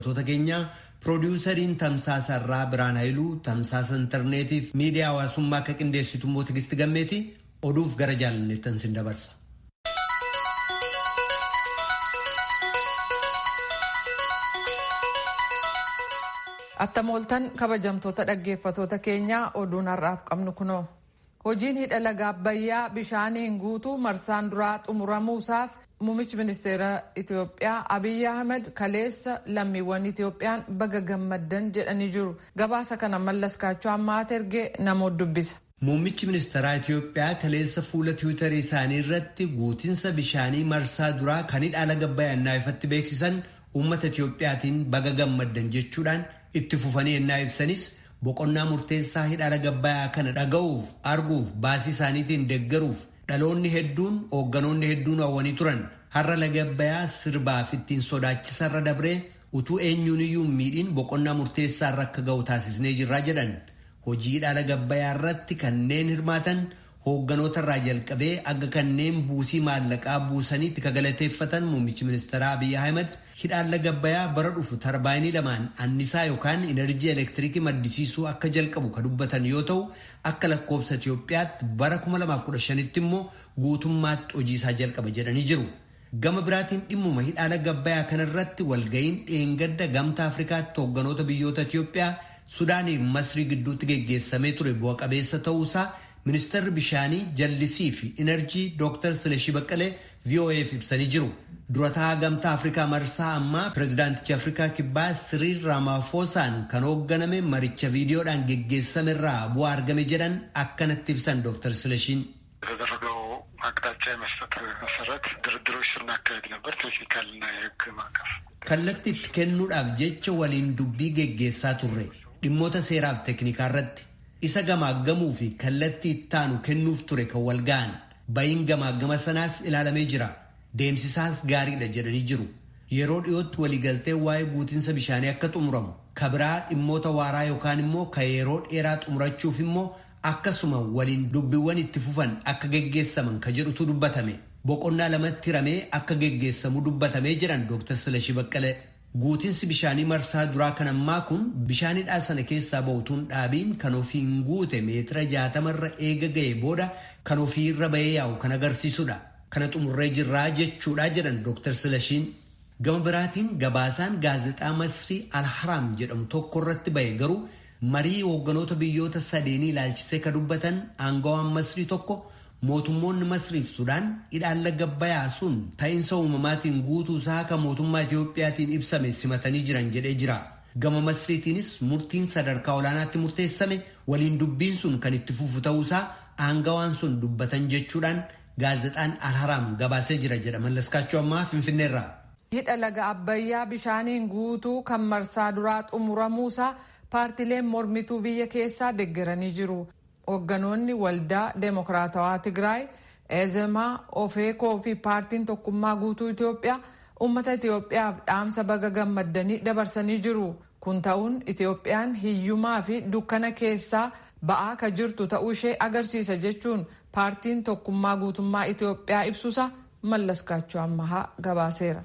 Dhaggeeffattoota keenya Piroodyuusariin Tamsaasa irraa Biraan Haayiluu, Tamsaasa Intarneetiif miidiyaa hawaasummaa akka qindeessitu immoo Tigisti Gammeeti oduuf gara jaalanneettan sin dabarsa. Attamooltan kabajamtoota dhaggeeffattoota keenyaa oduun har'aaf qabnu kunoo. Hojiin hidha laga Abbayyaa bishaaniin guutuu marsaan duraa xumuramuusaaf Muummichi Ministeera Itoophiyaa Abiyyi Ahmed kaleessa lammiiwwan Itoophiyaan baga gammaddan jedhanii jiru. Gabaasa kana Mallas Kaachoo ammaat ergee namoota dubbisa. Muummichi Ministeeraa Itoophiyaa kaleessa fuula Tiwiitarii isaanii irratti guutinsa bishaanii marsaa duraa kan hidha laga Abbayyaa ifatti beeksisan uummata Itoophiyaatiin baga gammaddan jechuudhaan itti fufanii ennaa ibsanis boqonnaa murteessaa hidha laga Abbayyaa kana dhaga'uuf, arguuf, baasii isaaniitiin deeggaruuf dhaloonni hedduun hoogganoonni hedduun hawwanii turan. Har'a laga Abbayyaa sirbaaf ittiin sodaachisarra dabree utuu eenyuun iyyuu miidhiin boqonnaa murteessaa irra akka ga'u taasisnee jirraa jedhan. Hojii hidha laga Abbayyaa irratti kanneen hirmaatan hoogganoota irraa jalqabee akka kanneen buusii maallaqaa buusaniitti kagalateeffatan Muummichi Ministeeraa Abiyyi Ahmed hidhaan laga Abbayyaa bara dhufu tarbaayinii lamaan annisaa yookaan enerjii elektiriikii maddisiisuu akka jalqabu kan dubbatan yoo ta'u akka lakkoofsa Itoophiyaatti bara 2015tti immoo guutummaatti hojii isaa jalqaba jedhanii jiru. Gama biraatiin dhimmuma hidhaa laga Abbayyaa kanarratti walga'iin dheengadda gamtaa Afrikaatti hoogganoota biyyoota Itoophiyaa, Sudaanii fi Masrii gidduutti geggeessamee ture bu'a qabeessa ta'uusaa Ministeerri bishaanii jallisii fi enerjii Dr. Silashii Baqqalee VOA'f ibsanii jiru. Durataa gamtaa Afrikaa marsaa ammaa pireezidaantichi Afrikaa kibbaa Siriil Raamaafosaan kan hoogganame maricha viidiyoodhaan geggeessamerraa bu'aa argame jedhan akkanatti ibsan Dr. Silashiin. የተደረገው አቅጣጫ የመስጠት መሰረት ድርድሮች ስናካሄድ ነበር። ቴክኒካልና የህግ ማዕቀፍ kallattii itti kennuudhaaf jecha waliin dubbii geggeessaa turre dhimmoota seeraaf teeknikaa irratti isa gamaaggamuu fi kallattii ittaanu kennuuf ture kan wal ga'an ba'iin gamaaggama sanaas ilaalamee jira. Deemsisaas gaariidha jedhanii jiru. Yeroo dhiyootti waliigaltee waa'ee guutinsa bishaanii akka xumuramu kabiraa dhimmoota waaraa yookaan immoo ka yeroo dheeraa xumurachuuf immoo akkasuma waliin dubbiiwwan itti fufan akka geggeessaman ka jedhutu dubbatame. Boqonnaa lamatti hiramee akka geggeessamu dubbatamee jedhan Dr. Silashii Baqqalee. Guutinsi bishaanii marsaa duraa kan ammaa kun bishaanidhaa sana keessaa ba'utuun dhaabiin kan ofiin guute meetira 60 irra eega ga'e booda kan ofii irra ba'ee yaa'u kan agarsiisudha. Kana xumurree jirraa jechuudha jedhan Dr. Silashiin. Gama biraatiin gabaasaan gaazexaa Masrii Al-Haram jedhamu tokko irratti ba'e garuu marii hoogganoota biyyoota sadeenii ilaalchisee ka dubbatan aangawaan Masrii tokko mootummoonni Masrii fi Sudaan hidhaan laga Abbayyaa sun ta'iinsa uumamaatiin guutuu isaa kan mootummaa Itoophiyaatiin ibsame simatanii jiran jedhee jira. Gama Masriitiinis murtiin sadarkaa olaanaatti murteessame waliin dubbiin sun kan itti fufu ta'uusaa aangawaan sun dubbatan jechuudhaan gaazexaan Al-Haram gabaasee jira jedha Mallas Kaachoo ammaa Finfinneerraa. Hidha laga Abbayyaa bishaaniin guutuu kan marsaa duraa xumuramuusaa paartileen mormituu biyya keessaa deeggaranii jiru. Hoogganoonni waldaa Deemokiraatawaa Tigraay, Eezemaa, Ofeekoo fi paartiin tokkummaa guutuu Itoophiyaa uummata Itoophiyaaf dhaamsa baga gammaddanii dabarsanii jiru. Kun ta'uun Itoophiyaan hiyyumaa fi dukkana keessaa ba'aa ka jirtu ta'uu ishee agarsiisa jechuun paartiin tokkummaa guutummaa Itoophiyaa ibsuusa Mallas Kaachoo ammahaa gabaaseera.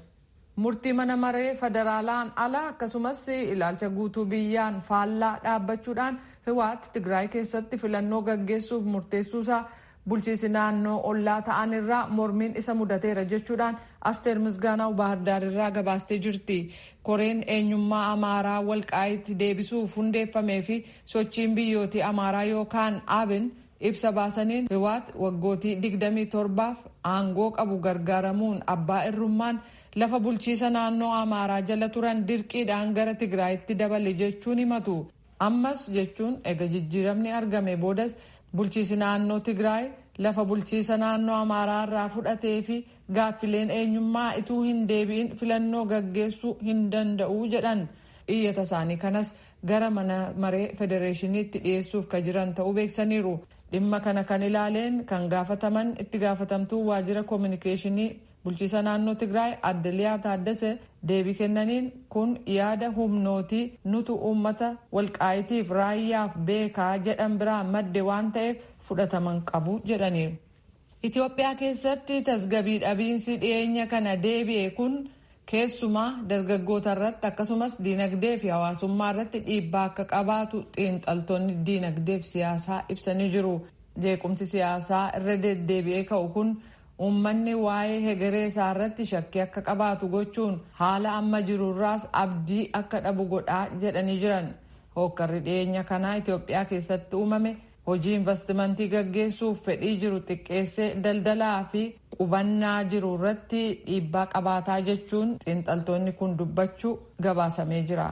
Murtii mana maree federaalaan ala akkasumas ilaalcha guutuu biyyaan faallaa dhaabbachuudhaan Hiwaat Tigraay keessatti filannoo gaggeessuuf murteessuusaa bulchiinsi naannoo ollaa ta'an irraa mormiin isa mudateera jechuudhaan Asteer Misgaanaw Baahirdaar irraa gabaastee jirti. Koreen eenyummaa Amaaraa Walqaayitti deebisuuf hundeeffamee fi sochiin biyyootii Amaaraa yookaan ABN ibsa baasaniin Hiwaat waggootii 27f aangoo qabu gargaaramuun abbaa irrummaan lafa bulchiisa naannoo Amaaraa jala turan dirqiidhaan gara Tigraayitti dabale jechuun himatu. Ammas jechuun ega jijjiiramni argame boodas bulchiisi naannoo Tigraay lafa bulchiisa naannoo Amaaraa irraa fudhatee fi gaaffileen eenyummaa ituu hin deebi'in filannoo gaggeessuu hin danda'u jedhan. Iyyata isaanii kanas gara mana maree federeeshiniitti dhiyeessuuf ka jiran ta'uu beeksaniiru. Dhimma kana kan ilaaleen kan gaafataman itti gaafatamtuu waajjira koominikeeshinii bulchiisa naannoo Tigraay Aadde Liyaa Taaddasee deebii kennaniin kun yaada humnootii nutu uummata Walqaayitiif raayyaaf beekaa jedhan biraa madde waan ta'eef fudhataman qabu jedhaniiru. Itoophiyaa keessatti tasgabbii dhabiinsi dhiyeenya kana deebi'e kun keessumaa dargaggoota irratti akkasumas diinagdee fi hawaasummaa irratti dhiibbaa akka qabaatu xiinxaltoonni diinagdee fi siyaasaa ibsanii jiru. Jeequmsi siyaasaa irra deddeebi'ee ka'u kun uummanni waa'ee hegeree isaa irratti shakkii akka qabaatu gochuun haala amma jirurraas abdii akka dhabu godhaa jedhanii jiran. Hookkarri dhiyeenya kanaa Itoophiyaa keessatti uumame hojii investimentii gaggeessuuf fedhii jiru xiqqeessee daldalaa fi qubannaa jiru irratti dhiibbaa qabaataa jechuun xiinxaltoonni kun dubbachuu gabaasamee jira.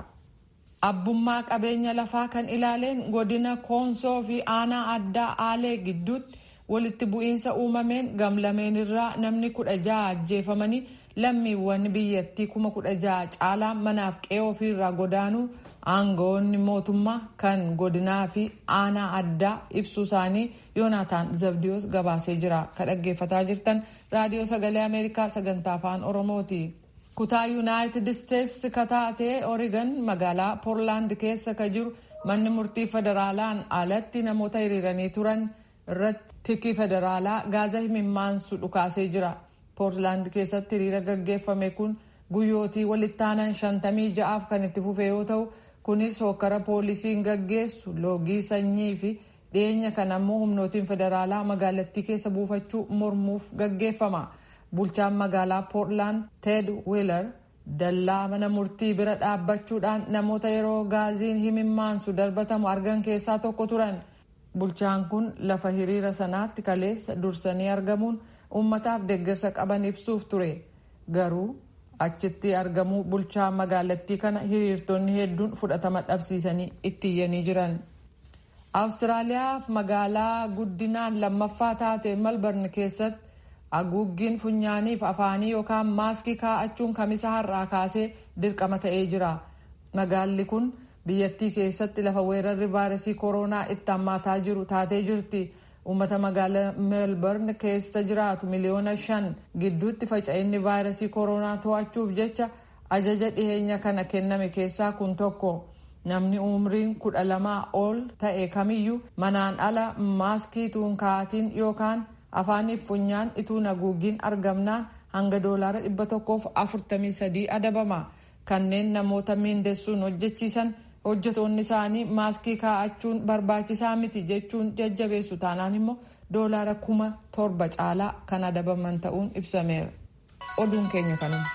Abbummaa qabeenya lafaa kan ilaaleen godina Koonsoo fi aanaa addaa Aalee gidduutti walitti bu'iinsa uumameen gamlameen irraa namni 16 ajjeefamanii lammiiwwan biyyattii 16,000 caalaa manaaf qe'ee ofiirraa godaanuu aangawoonni mootummaa kan godinaa fi aanaa addaa ibsuu isaanii Yoonaataan Zabdiyoos gabaasee jira. Kan dhaggeeffataa jirtan raadiyoo sagalee Ameerikaa sagantaa afaan Oromooti. Kutaa Yuunaayitid Isteetsi kataatee Oregon magaalaa Poorlaand keessa ka jiru manni murtii federaalaan alatti namoota hiriiranii turan irratti tikii federaalaa gaaza himimmaansu dhukaasee jira. Poorlaand keessatti hiriira gaggeeffame kun guyyootii walitti aanan 56 kan itti fufe yoo ta'u kunis hokkara poolisiin gaggeessu loogii sanyii fi dhiyeenya kana ammoo humnootiin federaalaa magaalattii keessa buufachuu mormuuf gaggeeffama. Bulchaan magaalaa Poorlaand Ted Wheeler dallaa mana murtii bira dhaabbachuudhaan namoota yeroo gaaziin himimmaansu darbatamu argan keessaa tokko turan. Bulchaan kun lafa hiriira sanaatti kaleessa dursanii argamuun ummataaf deeggarsa qaban ibsuuf ture. Garuu achitti argamuu bulchaa magaalattii kana hiriirtonni hedduun fudhatama dhabsiisanii itti iyyanii jiran. Awustiraaliyaaf magaalaa guddinaan lammaffaa taate Melbourne keessatti haguuggiin funyaaniif afaanii yookaan maaskii kaa'achuun kamisa har'aa kaasee dirqama ta'ee jira. Magaalli kun biyyattii keessatti lafa weerarri vaayirasii koronaa itti hammaataa jiru taatee jirti. Uummata magaalaa Melbourne keessa jiraatu miliyoona 5 gidduutti faca'inni vaayirasii koronaa to'achuuf jecha ajaja dhiheenya kana kenname keessaa kun tokko. Namni umriin 12 ol ta'e kamiyyuu manaan ala maaskii tuun kaa'atiin yookaan afaaniif funyaan ituun haguuggiin argamnaan hanga doolaara $143 adabama. Kanneen namoota miindessuun hojjechiisan hojjetoonni isaanii maaskii kaa'achuun barbaachisaa miti jechuun jajjabeessu taanaan immoo doolaara 7,000 caalaa kan adabaman ta'uun ibsameera. Oduun keenya kanuma.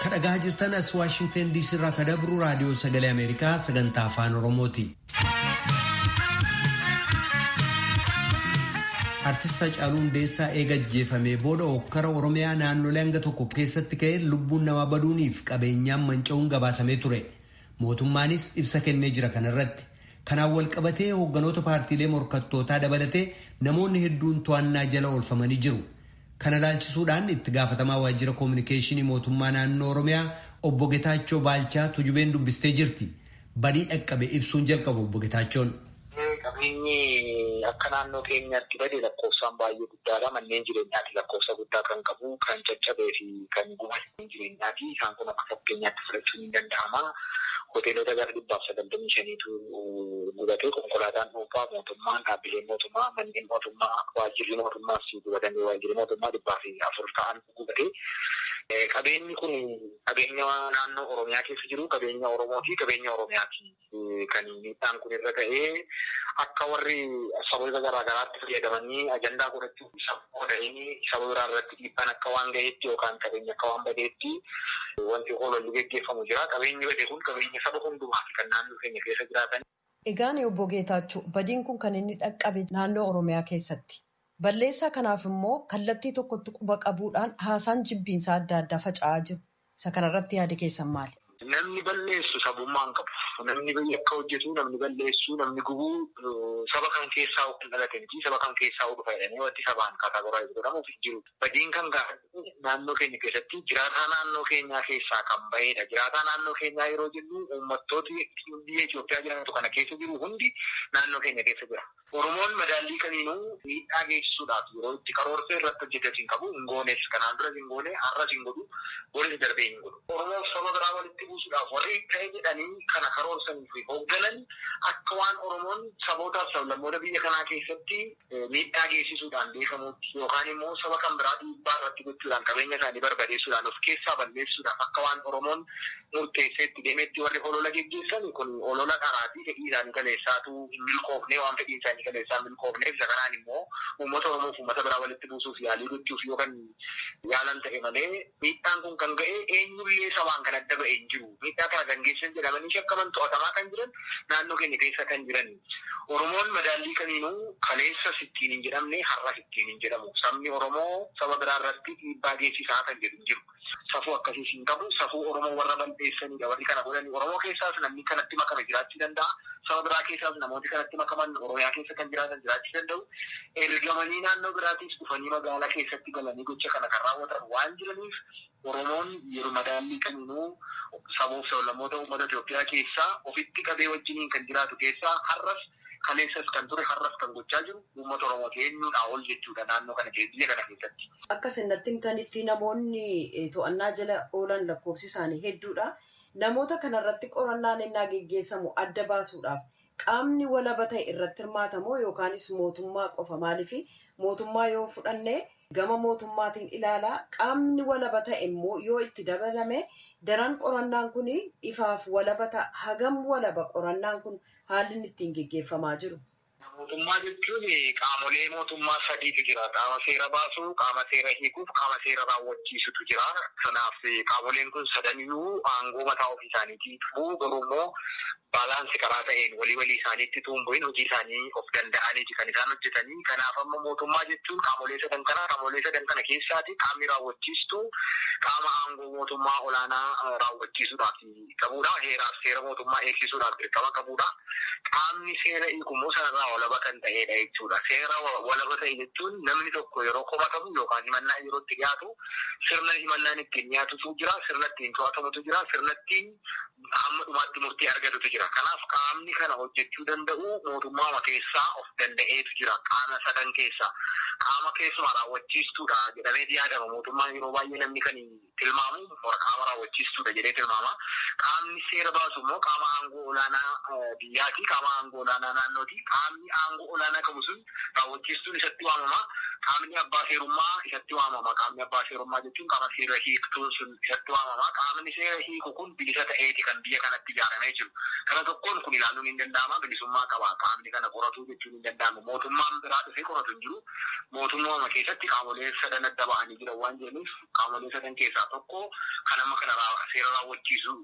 Kadhagaa jirtan as Waashingtan DC irraa kadabru raadiyoo sagalee Ameerikaa sagantaa afaan Oromooti. Artista Haacaaluu Hundeessaa eega ajjeefamee booda hokkara Oromiyaa naannolee hanga tokko keessatti ka'ee lubbuun namaa baduuniif qabeenyaan manca'uun gabaasamee ture. Mootummaanis ibsa kennee jira kanarratti. Kanaan wal qabatee hoogganoota paartiilee morkattootaa dabalatee namoonni hedduun to'annaa jala oolfamanii jiru. Kana ilaalchisuudhaan itti gaafatamaa waajjira koominikeeshinii mootummaa naannoo Oromiyaa obbo Getaachoo Baalchaa tujubeen dubbistee jirti. Badii dhaqqabe ibsuun jalqabu obbo Getaachoon. Qabeenyi akka naannoo keenyaatti bade lakkoofsaan baay'ee guddaadha. Manneen jireenyaatti lakkoofsa guddaa kan qabu, kan caccabee fi kan gubate jireenyaati. Isaan kun akka fakkeenyaatti fudhachuun ni danda'ama. Hoteelota gara 195tu gubate, konkolaataan dhuunfaa mootummaa, dhaabbileen mootummaa, manneen mootummaa, waajjirri mootummaas gubatanii waajjirri mootummaa 400 ta'an gubate. Qabeenyi kun qabeenya naannoo Oromiyaa keessa jiru, qabeenya Oromooti, qabeenya Oromiyaati. Kan miidhaan kun irra ta'ee akka warri saboota garaagaraatti fayyadamanii ajandaa godhachuuf isa qoodanii saba biraa irratti dhiibbaan akka waan gaheetti yookaan qabeenya akka waan badeetti wanti hoololli geggeeffamu jira. Qabeenyi bade kun qabeenya saba hundumaati kan naannoo keenya keessa jiraatan. Egaan obbo Geetaachoo badiin kun kan inni dhaqqabe naannoo Oromiyaa keessatti. Balleessaa kanaaf immoo kallattii tokkotti quba qabuudhaan haasaan jibbiinsaa adda addaa faca'aa jiru. Isa kanarratti yaada keessan maali? Namni balleessu sabummaa hin qabu. Namni akka hojjetu, namni balleessu, namni gubuu saba kan keessaa kan dhalate miti. Saba kan keessaa dhufa jedhanii wanti sabaan kaataagoraayizii godhamuuf hin jiru. Badiin kan gaafatu naannoo keenya keessatti jiraataa naannoo keenyaa keessaa kan bahedha. Jiraataa naannoo keenyaa yeroo jennu uummattooti biyya Itoophiyaa jirantu kana keessa jiru hundi naannoo keenya keessa jira. Oromoon madaallii kamiinuu miidhaa geessisuudhaaf yeroo itti karoorsee irratti hojjetas hin qabu. Hin goones kanaan duras hin goone har'as hin godhu. Boris darbee hin godhu. Oromoon saba biraa walitti buusuudhaaf warri ta'e jedhanii kana karoorsanii fi hoogganan akka waan Oromoon sabootaaf sablammoota biyya kanaa keessatti miidhaa geessisuudhaan beekamutti yookaan immoo saba kan biraa dhiibbaa irratti gochuudhaan qabeenya isaanii barbadeessuudhaan of keessaa balleessuudhaan akka waan Oromoon murteesseetti deemetti warri olola geggeessan kun olola qaraatii fedhii isaanii kaleessaatu hin milkoofne waan fedhii isaanii kaleessaa milkoofneef isa kanaan immoo uummata Oromoof uummata biraa walitti buusuuf yaalii gochuuf yookaan yaalan ta'e malee miidhaan kun kan ga'e eenyullee sabaan kan adda ba'e hin jiru. Miidhaa kana kan geessan jedhamanii shakkaman to'atamaa kan jiran naannoo keenya keessa kan jiran. Oromoon madaallii kamiinuu kaleessa sittiin hin jedhamne har'a sittiin hin jedhamu. Sabni Oromoo saba biraa irratti dhiibbaa geessisaa kan jedhu hin jiru. Safuu akkasiis hin qabu. Safuu Oromoo warra balleessanidha. Warri kana godhani Oromoo keessaas namni kanatti makame jiraachuu danda'a. Saba biraa keessaas namooti kanatti makaman Oromiyaa keessa kan jiraatan jiraachuu danda'u. Ergamanii naannoo biraatiis dhufanii magaalaa keessatti galanii gocha kana kan raawwatan waan jiraniif Oromoon yeroo madaallii kamiinuu saboof sablammoota uummata Itoophiyaa keessaa ofitti qabee wajjiniin kan jiraatu keessaa har'as kaleessas kan ture har'as kan gochaa jiru uummata Oromoo eenyuudhaa ol jechuudha naannoo kana biyya kana keessatti. Akka isinatti himtanitti namoonni to'annaa jala oolan lakkoofsi isaanii hedduudha. Namoota kanarratti qorannaan innaa geggeessamu adda baasuudhaaf qaamni walaba ta'e irratti hirmaatamoo yookaanis mootummaa qofa maaliifi mootummaa yoo fudhanne gama mootummaatiin ilaalaa qaamni walaba ta'e immoo yoo itti dabalame daran qorannaan kun ifaaf walaba ta'a. Hagam walaba qorannaan kun haalli inni ittiin geggeeffamaa jiru. Mootummaa jechuun qaamolee mootummaa sadiitu jira. Qaama seera baasuu, qaama seera hiikuuf, qaama seera raawwachiisutu jira. Kanaaf qaamoleen kun sadaniyyuu aangoo mataa ofii isaaniitii qabu. Garuu immoo baalaansi karaa ta'een walii isaaniitti tuumbu'in hojii isaanii of danda'aniiti kan isaan hojjetanii. Kanaaf amma mootummaa jechuun qaamolee sadan kana keessaati qaamni raawwachiistu qaama aangoo mootummaa olaanaa raawwachiisuudhaaf qabudha. Heeraaf seera mootummaa eegsisuudhaaf dirqama qabudha. Qaamni seera hiikummoo sanarraa walaba kan ta'edha jechuudha. Seera walaba ta'e jechuun namni tokko yeroo komatamu yookaan himannaa yeroo itti dhiyaatu sirna himannaan ittiin dhiyaatutu jira, sirna ittiin to'atamutu jira, sirna ittiin hamma dhumaatti murtii argatutu jira. Kanaaf qaamni kana hojjechuu danda'u mootummaa keessaa of danda'eetu jira. Qaama sadan keessaa qaama keessumaa raawwachiistuudha jedhamee yaadama. Mootummaan yeroo baay'ee namni kan tilmaamu qaama raawwachiistuudha jedhee tilmaama. Qaamni seera baasu immoo qaama aangoo olaanaa biyyaati, qaama aangoo olaanaa naannooti. Qaamni aangoo olaanaa qabu sun raawwachiistuun isatti waamama. Qaamni abbaa seerummaa isatti waamama. Qaamni abbaa seerummaa jechuun qaama seera hiiktuun sun isatti waamama. Qaamni seera hiiku kun bilisa ta'eeti kan biyya kanatti ijaaramee jiru. Kana tokkoon kun ilaaluun hin danda'ama. Bilisummaa qaba. Qaamni kana qoratu jechuun hin danda'amu. Mootummaan biraa dhufee qoratu hin jiru. Mootummaa keessatti qaamolee sadan adda ba'anii jiran waan jedhaniif qaamolee sadan keessaa tokko kan amma kana seera raawwachiisu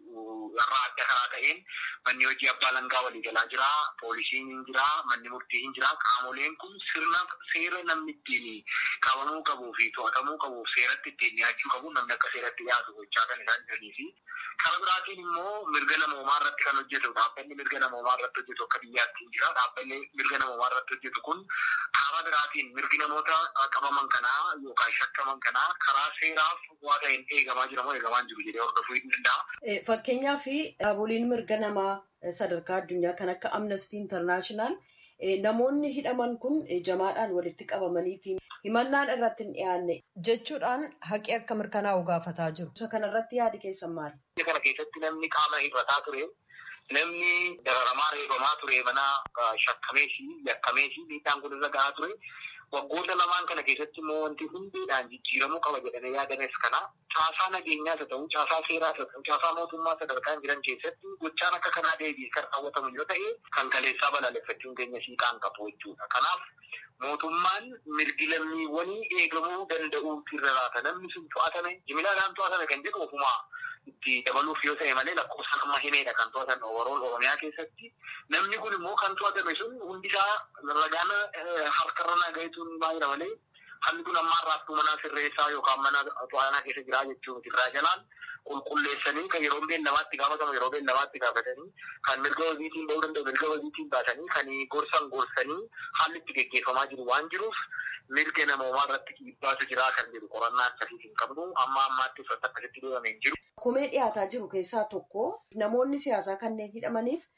irraa adda karaa ta'een manni hojii abbaa langaa waliigalaa jira. Poolisiin hin jira. Manni murtii hin jira. Qaamoleen kun seera namni ittiin qabamuu qabuu fi to'atamuu qabuuf seeratti ittiin dhiyaachuu qabu namni akka seeratti dhiyaatu gochaa kan isaan jiranii fi karaa biraatiin immoo mirga namoomaa irratti kan hojjetu dhaabbanni mirga namoomaa irratti hojjetu akka biyyaatti hin jira. Dhaabbanni mirga namoomaa irratti hojjetu kun karaa biraatiin mirgi namoota qabaman kanaa yookaan shakkaman kanaa karaa seeraaf waa ta'een eegamaa jiramoo eegamaa jiru jedhee hordofuu hin danda'a. Fakkeenyaaf dhaaboliin mirga namaa sadarkaa addunyaa kan akka Amnesty International namoonni hidhaman kun jamaadhaan walitti qabamaniitiin himannaan irratti hin dhiyaanne jechuudhaan haqi akka mirkanaa'u gaafataa jiru. Isa kanarratti yaadi keessan maali? Biyya kana keessatti namni qaama hir'ataa ture, namni dararamaa reebamaa ture, mana shakkameefi yakkameefi miidhaan kun irra gahaa ture. Waggoota lamaan kana keessatti immoo wanti hundeedhaan jijjiiramuu qaba jedhamee yaadames kana caasaa nageenyaas haa ta'u, caasaa seeraas haa ta'u, caasaa mootummaa sadarkaan jiran keessatti gochaan akka kanaa deebi'ee kan raawwatamu yoo ta'e kan kaleessaa balaaleffachuun keenya siiqaan qabu jechuudha. Kanaaf mootummaan mirgi lammiiwwanii eegamuu danda'uu irra laata namni sun to'atame jimilaadhaan to'atame kan jedhu ofumaa itti dabaluuf yoo ta'e malee lakkoofsa amma himeedha kan to'atan Oromiyaa keessatti. Namni kun immoo kan to'atame sun hundisaa ragaan harkarra nagaituun baay'ee malee haalli kun amma har'aattuu mana sirreessaa yookaan mana to'annaa keessa jiraa jechuun irraa jalaan qulqulleessanii kan yeroo beellamaatti gaafatamu yeroo beellamaatti gaafatanii kan mirga wabiitiin ba'uu danda'u mirga wabiitiin baasanii kan gorsanii haalli itti geggeeffamaa jiru waan jiruuf mirga namoomaa irratti dhiibbaatu jiraa kan jedhu qorannaa akkasiis hin qabnu amma ammaatti uffata akkasitti deemamee hin jiru. Komee dhiyaataa jiru keessaa tokko namoonni siyaasaa kanneen hidhamaniif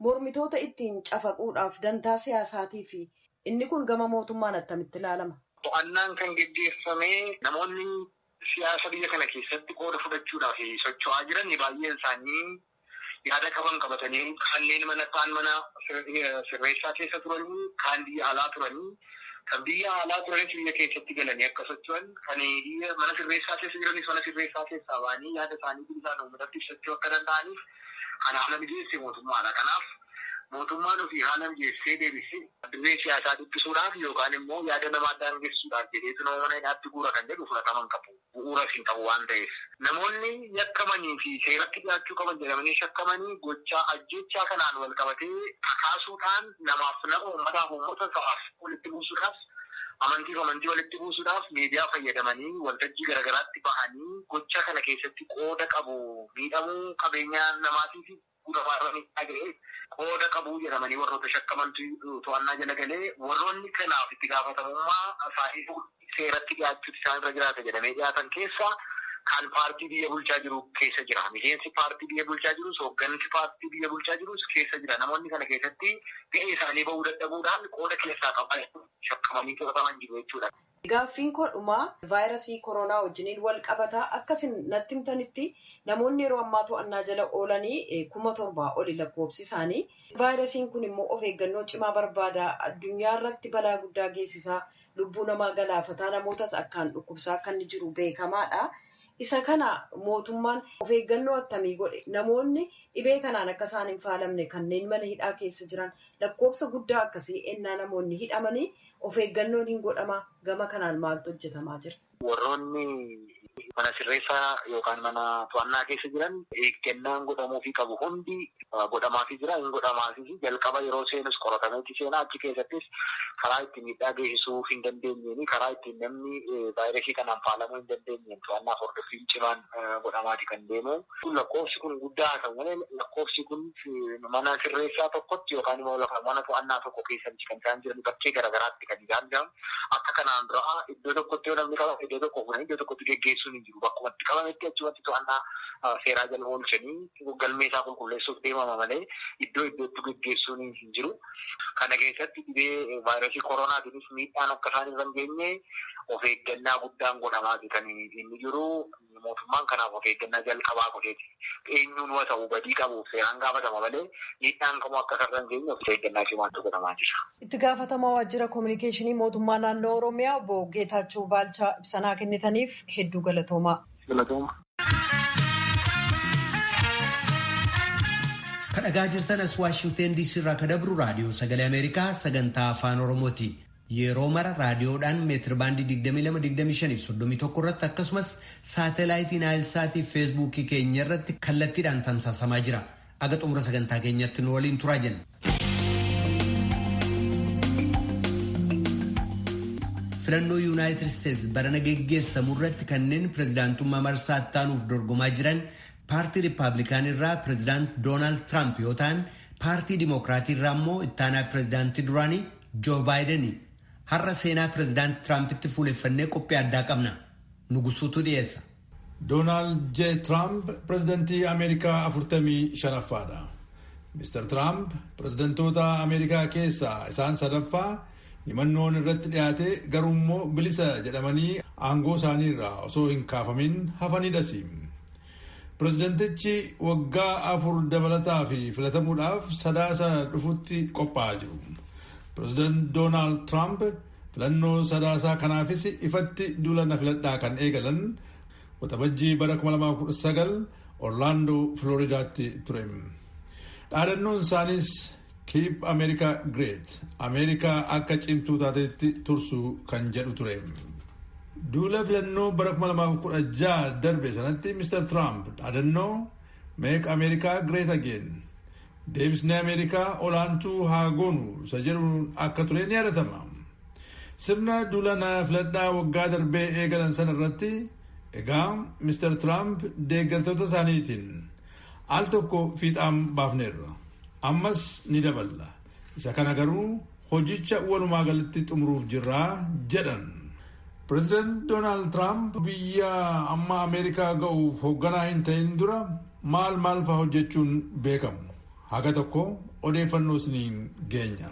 mormitoota ittiin cafaquudhaaf dantaa siyaasaatii fi inni kun gama mootummaan attamitti ilaalama? To'annaan kan geggeeffamee namoonni siyaasa biyya kana keessatti qooda fudhachuudhaaf socho'aa jiran baay'een isaanii yaada qaban qabatanii kanneen mana sirreessaa keessa turanii kaan biyya alaa turanii kan biyya alaa turanis biyya keessatti galanii akka socho'an kan mana sirreessaa keessa jiranis mana sirreessaa keessaa ba'anii yaada isaanii bilisaan uummatatti ibsachuu akka danda'aniif kan haala mijeesse mootummaadha. Kanaaf mootummaan ofii haala mijeessee deebisee dirree siyaasaa dubbisuudhaaf yookaan immoo yaada namaa daangessuudhaaf jedheetu nama mana hidhaatti guura kan jedhu fudhataman qabu. Bu'uuras hin qabu waan ta'eef. Namoonni yakkamanii fi seeratti dhiyaachuu qaban jedhamanii shakkamanii gochaa ajjechaa kanaan wal qabatee kakaasuudhaan namaaf nama uummataaf uummata sabaaf walitti buusuudhaaf amantii walitti buusuudhaaf miidiyaa fayyadamanii waltajjii garaagaraatti bahanii gocha kana keessatti qooda qabu miidhamuu qabeenyaa namaatii fi qooda qabuu jedhamanii warroota shakkamantu to'annaa jala galee warroonni kanaaf itti gaafatamummaa isaanii seeratti dhiyaachuutti isaan irra jiraata jedhamee dhiyaatan keessaa kan paartii biyya bulchaa jiru keessa jira. Miseensi paartii biyya bulchaa jirus hooggansi paartii biyya bulchaa jirus keessa jira. Namoonni kana keessatti ga'ee isaanii bahuu dadhabuudhaan qooda keessaa qaban shakkamanii to'ataman jiru jechuudha. Gaaffiin kodhumaa vaayirasii koronaa wajjiniin wal qabataa akkasin natti himtanitti namoonni yeroo ammaa to'annaa jala oolanii 7,000 oli lakkoofsi isaanii. Vaayirasiin kun immoo of eeggannoo cimaa barbaada. Addunyaa irratti balaa guddaa geessisaa lubbuu namaa galaafataa namootas akkaan dhukkubsaa akka inni jiru beekamaadha. Isa kana mootummaan of eeggannoo attamii godhe namoonni dhibee kanaan akka isaan hin faalamne kanneen mana hidhaa keessa jiran lakkoofsa guddaa akkasii ennaa namoonni hidhamanii of eeggannoon hin godhama. Gama kanaan maaltu hojjetamaa jira? Warroonni mana sirreessaa yookaan mana to'annaa keessa jiran eeggannaan godhamuufii qabu hundi godhamaafii jira. Hin godhamaafii jalqaba yeroo seenus qoratameetti seenaa achi keessattis karaa ittiin miidhaa geessisuu hin dandeenyeen karaa ittiin namni vaayirasii kanaan faalamuu hin dandeenyeen to'annaaf hordoffiin cimaan godhamaati kan deemu. Lakkoofsi kun guddaa kan malee lakkoofsi kun mana sirreessaa tokkotti yookaan immoo lafa mana to'annaa tokko keessatti kan isaan jiran bakkee garaagaraatti kan isaan jiran akka kanaan dura iddoo tokkotti yoo namni qaba iddoo tokko fuudhanii iddoo tokkotti geggeessuun hin jiru. Bakkumatti qabametti achumatti to'annaa seeraa jala oolchanii galmee isaa qulqulleessuuf deemama malee iddoo iddootti geggeessuun hin jiru. Kana keessatti dhibee vaayirasii koronaatiinis miidhaan akka isaan irra hin geenye of eeggannaa guddaan godhamaati kan inni jiru. Mootummaan kanaaf of eeggannaa jalqabaa godheeti. Eenyuun waa ta'u badii qabuuf seeraan gaafatama malee miidhaan kamuu akka irra hin geenye of eeggannaa cimaatu godhamaa jira. Itti gaafatamaa waajjira kominikeeshinii mootummaa naannoo Oromiyaa obbo Geetaachoo Baalchaa ibsanaa kennitaniif hedduu galatoomaa. Kan dhagaa jirtan as Waashingteen DC irraa kan dabru raadiyoo sagalee Ameerikaa sagantaa afaan Oromooti. Yeroo mara raadiyoodhaan meetir baandii 22-25-31 irratti akkasumas saatalaayitii Naayilsaatii fi feesbuukii keenya irratti kallattiidhaan tamsaasamaa jira. Aga xumura sagantaa keenyatti nu waliin turaa jenna. Filannoo Yuunaayitid Isteetsi barana geggeessamu irratti kanneen pirezidaantummaa marsaa ittaanuuf dorgomaa jiran paartii Rippaabilikaan irraa pirezidaant Doonaald Tiraamp yoo ta'an paartii Dimokiraatii irraa immoo ittaanaa pirezidaantii duraanii Joo Baayideni. Har'a seenaa pirezidaant Tiraampitti fuuleffannee qophii addaa qabna. Nugusuutu dhiyeessa. Doonaald J. Tiraamp pirezidantii Ameerikaa 45ffaadha. Mr. Tiraamp pirezidantoota Ameerikaa keessaa isaan sadaffaa himannoon irratti dhiyaate garuummoo bilisa jedhamanii aangoo isaanii irraa osoo hin kaafamin hafanidhas. Pirezidantichi waggaa 4 dabalataa fi filatamuudhaaf sadaasa dhufutti qophaa'aa jiru. Pireezidant Doonaald Tiraamp filannoo sadaasaa kanaafis ifatti duula na filadhaa kan eegalan waxabajjii bara 2019 Orlaandoo Filooridaatti ture. Dhaadannoon isaanis Keep America Great, Ameerikaa akka cimtuu taatetti tursuu kan jedhu ture. Duula filannoo bara 2016 darbe sanatti Mr. Tiraamp dhaadannoo Make America Great Again, deebisnee Ameerikaa olaantuu haa goonu isa jedhuun akka ture ni yaadatama. Sirna duula na filadhaa waggaa darbee eegalan sana irratti egaa Mr. Tiraamp deeggartoota isaaniitiin al tokko fiixaan baafneerra. Ammas ni daballa. Isa kana garuu hojicha walumaa galatti xumuruuf jirraa jedhan. Pireezidant Doonaald Tiraamp biyya amma Ameerikaa ga'uuf hoogganaa hin ta'in dura maal fa'aa hojjechuun beekamu. Haga tokko odeeffannoo isiniin geenya.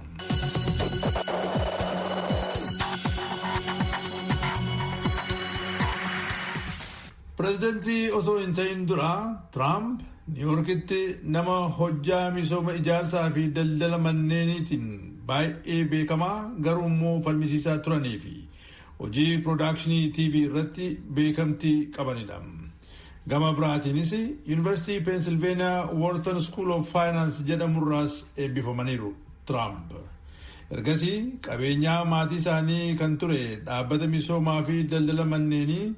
Pireezidantii osoo hin ta'in dura Tiraamp Niiwuorkitti nama hojjaa misooma ijaarsaa fi daldala manneeniitiin baay'ee beekamaa garuu immoo falmisiisaa turanii fi hojii piroodakshinii TV irratti beekamtii qabanidha. Gama biraatiinis Yuunivarsiitii Peensilveeniyaa Wharton School of Finance jedhamurraas eebbifamaniiru Tiraamp. Ergasii qabeenyaa maatii isaanii kan ture dhaabbata misoomaa fi daldala manneenii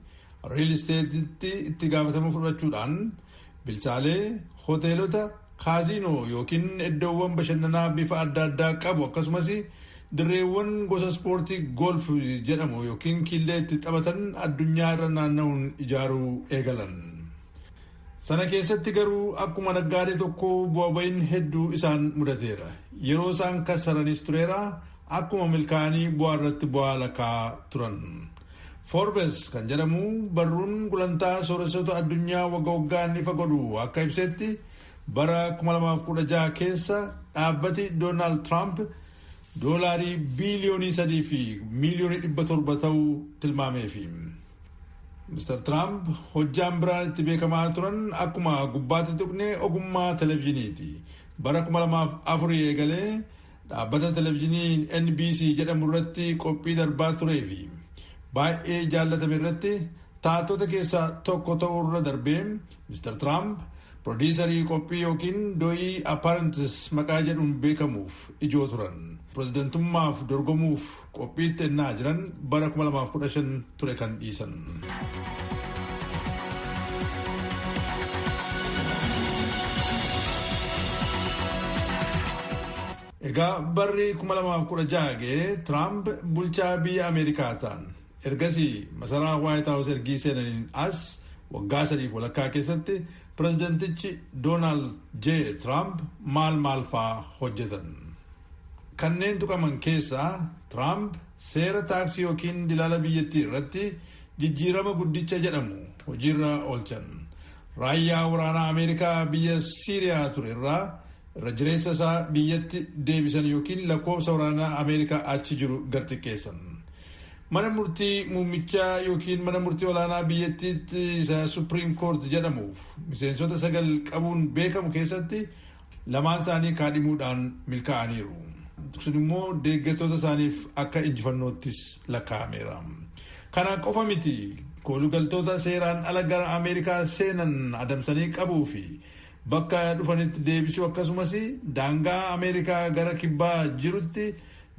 riil isteetitti itti gaafatama fudhachuudhaan bilchaalee hoteelota kaaziinoo yookiin iddoowwan bashannanaa bifa adda addaa qabu akkasumas dirreewwan gosa ispoortii golf jedhamu yookiin killee itti taphatan addunyaa irra naanna'uun ijaaruu eegalan. Sana keessatti garuu akkuma naggaadee tokko bu'aa ba'iin hedduu isaan mudateera. Yeroo isaan kassaranis tureera akkuma milkaa'anii bu'aa irratti bu'aa lakkaa turan. Forbes kan jedhamu barruun gulantaa sooressoota addunyaa waggaan ifa godhu akka ibsetti bara 2016 keessa dhaabbati Doonaald Tiraamp doolaarii biiliyoonii 3 fi miiliyoonii 700 ta'uu tilmaameefi. Mr. Tiraamp hojjaan biraan itti beekamaa turan akkuma gubbaatti tuqne ogummaa televezyiiniiti. Bara 2004 eegalee dhaabbata televezyiinii NBC jedhamu irratti qophii darbaa tureefi baay'ee jaallatame irratti taatota keessaa tokko ta'uu irra darbee Mr. Tiraamp Pirodiisarii qophii yookiin dooyii apparentis maqaa jedhuun beekamuuf ijoo turan. Pireezidantummaaf dorgomuuf qophiitti ennaa jiran bara 2015 ture kan dhiisan. Egaa barri 2016 ga'ee Tiraamp bulchaa biyya Ameerikaa ta'an. Ergasii masaraa White House ergii seenaniin as waggaa 3 walakkaa keessatti pireezidantichi Doonaald J. Tiraamp maal fa'aa hojjetan. Kanneen tuqaman keessaa Tiraamp seera taaksii yookiin dilaala biyyattii irratti jijjiirama guddicha jedhamu hojiirra oolchan. Raayyaa waraanaa Ameerikaa biyya Siiriyaa ture irraa irra jireessa isaa biyyatti deebisan yookiin lakkoofsa waraanaa Ameerikaa achi jiru gad-xiqqeessan. Mana murtii muummichaa yookiin mana murtii olaanaa biyyattiitti isa Supreme Court jedhamuuf miseensota 9 qabuun beekamu keessatti lamaan isaanii kaadhimuudhaan milkaa'aniiru. Sun immoo deeggartoota isaaniif akka injifannoottis lakkaa'ameera. Kana qofa miti koolugaltoota seeraan ala gara Ameerikaa seenan adamsanii qabuu fi bakka dhufanitti deebisuu akkasumas daangaa Ameerikaa gara kibbaa jirutti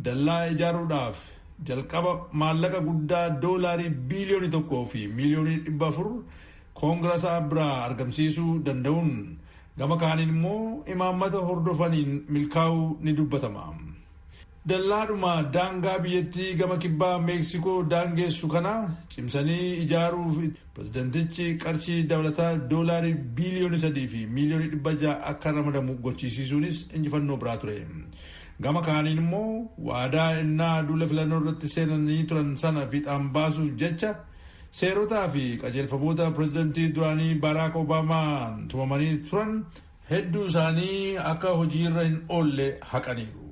dallaa ijaaruudhaaf jalqaba maallaqa guddaa doolaarii biiliyoonii 1 fi miiliyoonii 400 koongiraasaa biraa argamsiisuu danda'uun gama kaaniin immoo imaammata hordofaniin milkaa'uu ni dubbatama. Dallaadhuma daangaa biyyattii gama kibbaa Meeksikoo daangeessu kana cimsanii ijaaruuf pireezidantichi qarshii dabalataa doolaarii biiliyoonii 3 fi miiliyoonii 600 akka ramadamu gochisiisuunis injifannoo biraa ture. Gama kaaniin immoo waadaa innaa duula filannoo irratti seenanii turan sana fiixaan baasuuf jecha seerotaa fi qajeelfamoota pireezidantii duraanii Baraak Obaamaan tumamanii turan hedduu isaanii akka hojiirra hin oolle haqaniiru.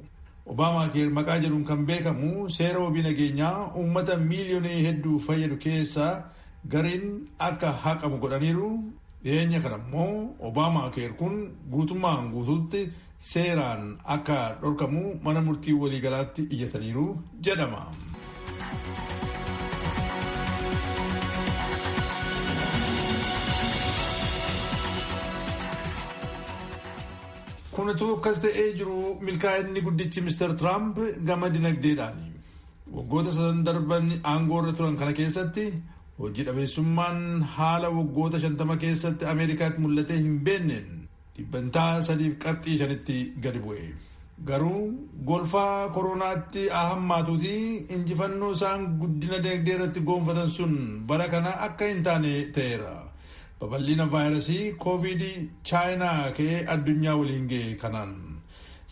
Obaamaa keer maqaa jedhuun kan beekamu seera wabii nageenyaa uummata miiliyoonii hedduu fayyadu keessaa gariin akka haqamu godhaniiru. Dhiyeenya kana immoo Obaamaa keer kun guutummaan guutuutti seeraan akka dhorkamu mana murtii waliigalaatti iyyataniiru jedhama. Kun utuu akkas ta'ee jiru milkaa'inni guddichi Mr. Tiraamp gama dinagdeedhaani. Waggoota 7 darban aangoo irra turan kana keessatti hojii dhabeessummaan haala waggoota 50 keessatti Ameerikaatti mul'atee hin beenneen dhibbantaa 3.5 gadi bu'e. Garuu golfaa koronaatti ahammaatuuti injifannoo isaan guddina dinagdee irratti goonfatan sun bara kana akka hin taane ta'eera. Babal'ina vaayirasii koovidii chaayinaa ka'ee addunyaa waliin ga'e kanaan.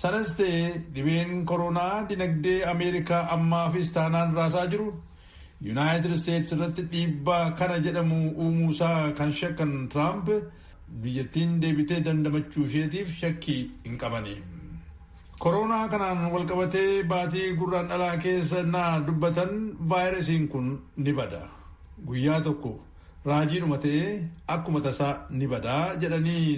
Sanas ta'e dhibeen koronaa dinagdee Ameerikaa ammaafis taanaan raasaa jiru Yuunaayitid Isteetsi irratti dhiibbaa kana jedhamu uumuusaa kan shakkan Tiraamp biyyattiin deebitee dandamachuu isheetiif shakkii hin qabani. Koronaa kanaan walqabatee baatii gurraandhalaa keessa naa dubbatan vaayirasiin kun ni bada. Guyyaa tokko raajiidhuma ta'ee akkuma tasaa ni badaa jedhanii